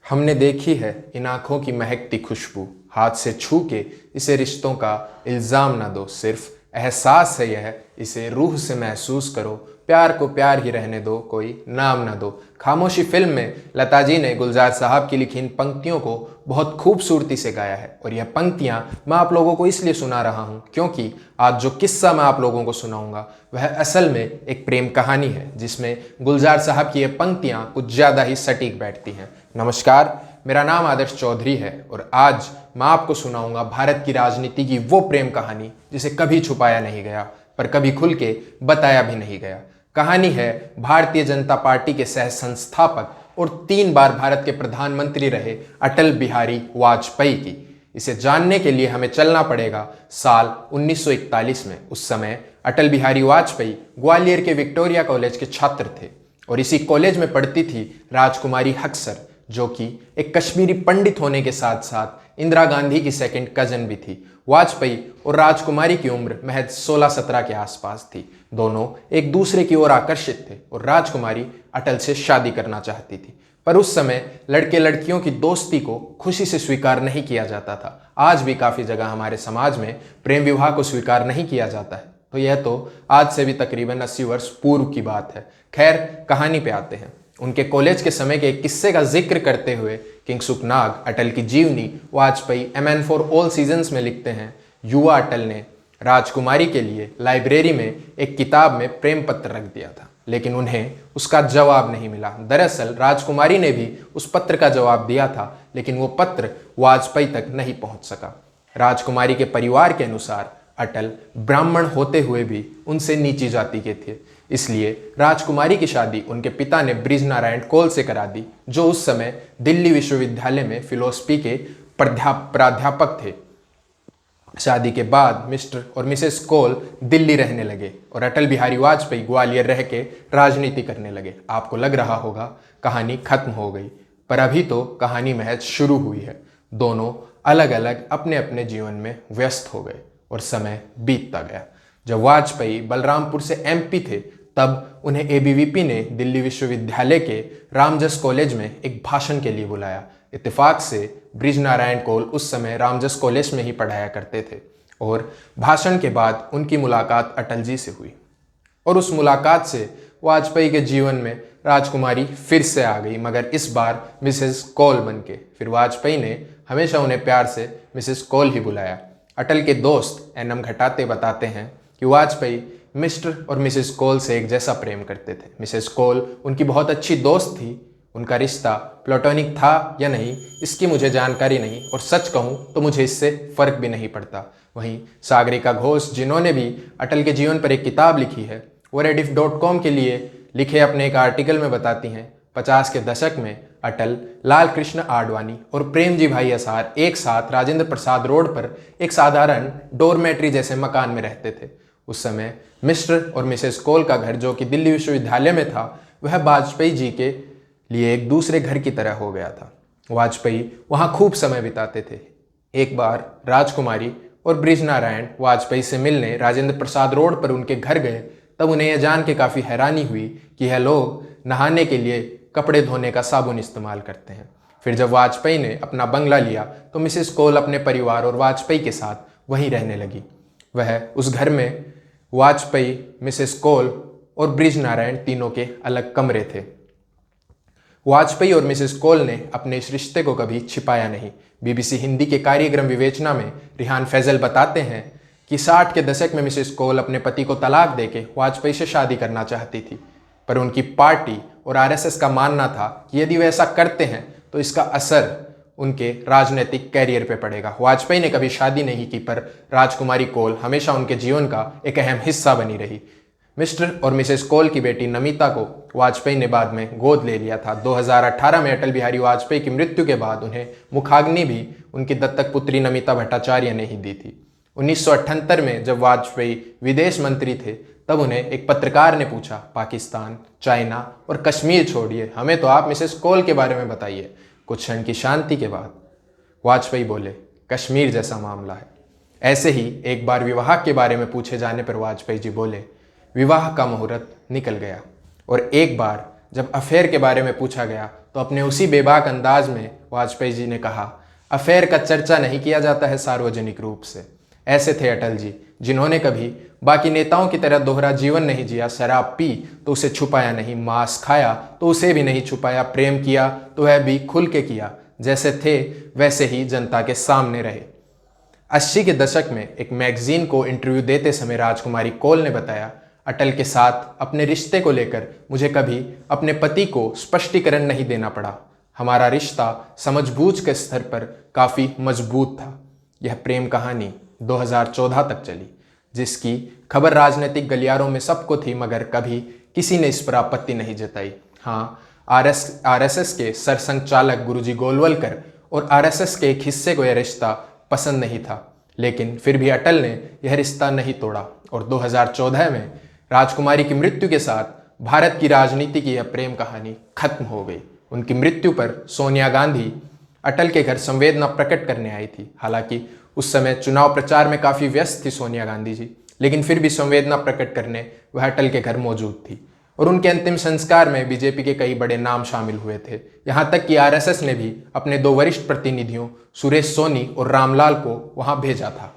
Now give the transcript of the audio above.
हमने देखी है इन आँखों की महकती खुशबू, हाथ से छू के इसे रिश्तों का इल्ज़ाम ना दो, सिर्फ एहसास है यह, इसे रूह से महसूस करो, प्यार को प्यार ही रहने दो, कोई नाम ना दो। खामोशी फिल्म में लता जी ने गुलजार साहब की लिखी इन पंक्तियों को बहुत खूबसूरती से गाया है और यह पंक्तियां मैं आप लोगों को इसलिए सुना रहा हूं क्योंकि आज जो किस्सा मैं आप लोगों को सुनाऊंगा वह असल में एक प्रेम कहानी है जिसमें गुलजार साहब की ये पंक्तियां कुछ ज़्यादा ही सटीक बैठती हैं। नमस्कार, मेरा नाम आदर्श चौधरी है और आज मैं आपको सुनाऊंगा भारत की राजनीति की वो प्रेम कहानी जिसे कभी छुपाया नहीं गया पर कभी खुल के बताया भी नहीं गया। कहानी है भारतीय जनता पार्टी के सह संस्थापक और 3 बार भारत के प्रधानमंत्री रहे अटल बिहारी वाजपेयी की। इसे जानने के लिए हमें चलना पड़ेगा साल 1941 में। उस समय अटल बिहारी वाजपेयी ग्वालियर के विक्टोरिया कॉलेज के छात्र थे और इसी कॉलेज में पढ़ती थी राजकुमारी हक्सर, जो कि एक कश्मीरी पंडित होने के साथ साथ इंदिरा गांधी की सेकंड कजन भी थी। वाजपेयी और राजकुमारी की उम्र महज 16-17 के आसपास थी। दोनों एक दूसरे की ओर आकर्षित थे और राजकुमारी अटल से शादी करना चाहती थी, पर उस समय लड़के लड़कियों की दोस्ती को खुशी से स्वीकार नहीं किया जाता था। आज भी काफ़ी जगह हमारे समाज में प्रेम विवाह को स्वीकार नहीं किया जाता है, तो यह तो आज से भी तकरीबन 80 वर्ष पूर्व की बात है। खैर, कहानी पे आते हैं। उनके कॉलेज के समय के एक किस्से का जिक्र करते हुए किंग सुखनाग अटल की जीवनी Vajpayee MN for all seasons में लिखते हैं, युवा अटल ने राजकुमारी के लिए लाइब्रेरी में एक किताब में प्रेम पत्र रख दिया था, लेकिन उन्हें उसका जवाब नहीं मिला। दरअसल राजकुमारी ने भी उस पत्र का जवाब दिया था, लेकिन वो पत्र वाजपेयी तक नहीं पहुंच सका। राजकुमारी के परिवार के अनुसार अटल ब्राह्मण होते हुए भी उनसे नीची जाति के थे, इसलिए राजकुमारी की शादी उनके पिता ने ब्रिज नारायण कौल से करा दी, जो उस समय दिल्ली विश्वविद्यालय में फिलोसफी के प्राध्यापक थे। शादी के बाद मिस्टर और मिसेस कौल दिल्ली रहने लगे और अटल बिहारी वाजपेयी ग्वालियर रह के राजनीति करने लगे। आपको लग रहा होगा कहानी खत्म हो गई, पर अभी तो कहानी महज शुरू हुई है। दोनों अलग अलग अपने अपने जीवन में व्यस्त हो गए और समय बीतता गया। जब वाजपेयी बलरामपुर से MP थे, तब उन्हें ABVP ने दिल्ली विश्वविद्यालय के रामजस कॉलेज में एक भाषण के लिए बुलाया। इत्तेफाक से ब्रिज नारायण कौल उस समय रामजस कॉलेज में ही पढ़ाया करते थे और भाषण के बाद उनकी मुलाकात अटल जी से हुई और उस मुलाकात से वाजपेयी के जीवन में राजकुमारी फिर से आ गई, मगर इस बार मिसेस कौल बन के। फिर वाजपेयी ने हमेशा उन्हें प्यार से मिसेस कौल ही बुलाया। अटल के दोस्त NM घटाते बताते हैं कि वाजपेयी मिस्टर और मिसेस कौल से एक जैसा प्रेम करते थे। मिसेस कौल उनकी बहुत अच्छी दोस्त थी। उनका रिश्ता प्लेटोनिक था या नहीं इसकी मुझे जानकारी नहीं, और सच कहूँ तो मुझे इससे फ़र्क भी नहीं पड़ता। वहीं सागरिका घोष, जिन्होंने भी अटल के जीवन पर एक किताब लिखी है, वो rediff.com के लिए लिखे अपने एक आर्टिकल में बताती हैं 50 के दशक में अटल, लाल कृष्ण आडवाणी और प्रेमजी भाई आसार एक साथ राजेंद्र प्रसाद रोड पर एक साधारण डोरमेट्री जैसे मकान में रहते थे। उस समय मिस्टर और मिसेस कौल का घर, जो कि दिल्ली विश्वविद्यालय में था, वह वाजपेयी जी के लिए एक दूसरे घर की तरह हो गया था। वाजपेयी वहाँ खूब समय बिताते थे। एक बार राजकुमारी और ब्रिज नारायण वाजपेयी से मिलने राजेंद्र प्रसाद रोड पर उनके घर गए, तब उन्हें यह जान के काफ़ी हैरानी हुई कि यह लोग नहाने के लिए कपड़े धोने का साबुन इस्तेमाल करते हैं। फिर जब वाजपेयी ने अपना बंगला लिया तो मिसेस कौल अपने परिवार और वाजपेयी के साथ वहीं रहने लगी। वह उस घर में वाजपेयी, मिसेस कौल और ब्रिज नारायण तीनों के अलग कमरे थे। वाजपेयी और मिसेस कौल ने अपने इस रिश्ते को कभी छिपाया नहीं। BBC हिंदी के कार्यक्रम विवेचना में रिहान फैजल बताते हैं कि 60 के दशक में मिसेस कौल अपने पति को तलाक देके वाजपेयी से शादी करना चाहती थी, पर उनकी पार्टी और RSS का मानना था कि यदि वे ऐसा करते हैं तो इसका असर उनके राजनीतिक कैरियर पे पड़ेगा। वाजपेयी ने कभी शादी नहीं की, पर राजकुमारी कौल हमेशा उनके जीवन का एक अहम हिस्सा बनी रही। मिस्टर और मिसेस कौल की बेटी नमिता को वाजपेयी ने बाद में गोद ले लिया था। 2018 में अटल बिहारी वाजपेयी की मृत्यु के बाद उन्हें मुखाग्नि भी उनकी दत्तक पुत्री नमिता भट्टाचार्य ने ही दी थी। 1978 में जब वाजपेयी विदेश मंत्री थे, तब उन्हें एक पत्रकार ने पूछा, पाकिस्तान, चाइना और कश्मीर छोड़िए, हमें तो आप मिसेस कौल के बारे में बताइए। कुछ क्षण की शांति के बाद वाजपेयी बोले, कश्मीर जैसा मामला है। ऐसे ही एक बार विवाह के बारे में पूछे जाने पर वाजपेयी जी बोले, विवाह का मुहूर्त निकल गया। और एक बार जब अफेयर के बारे में पूछा गया तो अपने उसी बेबाक अंदाज में वाजपेयी जी ने कहा, अफेयर का चर्चा नहीं किया जाता है सार्वजनिक रूप से। ऐसे थे अटल जी, जिन्होंने कभी बाकी नेताओं की तरह दोहरा जीवन नहीं जिया। शराब पी तो उसे छुपाया नहीं, मांस खाया तो उसे भी नहीं छुपाया, प्रेम किया तो वह भी खुल के किया, जैसे थे वैसे ही जनता के सामने रहे। 80 के दशक में एक मैगजीन को इंटरव्यू देते समय राजकुमारी कौल ने बताया, अटल के साथ अपने रिश्ते को लेकर मुझे कभी अपने पति को स्पष्टीकरण नहीं देना पड़ा। हमारा रिश्ता समझबूझ के स्तर पर काफ़ी मजबूत था। यह प्रेम कहानी 2014 तक चली, जिसकी खबर राजनीतिक गलियारों में सबको थी, मगर कभी किसी ने इस पर आपत्ति नहीं जताई। हाँ, आरएसएस के सरसंघचालक गुरुजी गोलवलकर और आरएसएस के एक हिस्से को यह रिश्ता पसंद नहीं था, लेकिन फिर भी अटल ने यह रिश्ता नहीं तोड़ा और 2014 में राजकुमारी की मृत्यु के साथ भारत की राजनीति की यह प्रेम कहानी खत्म हो गई। उनकी मृत्यु पर सोनिया गांधी अटल के घर संवेदना प्रकट करने आई थी। हालांकि उस समय चुनाव प्रचार में काफ़ी व्यस्त थी सोनिया गांधी जी, लेकिन फिर भी संवेदना प्रकट करने वह अटल के घर मौजूद थी और उनके अंतिम संस्कार में बीजेपी के कई बड़े नाम शामिल हुए थे। यहाँ तक कि आरएसएस ने भी अपने 2 वरिष्ठ प्रतिनिधियों सुरेश सोनी और रामलाल को वहाँ भेजा था।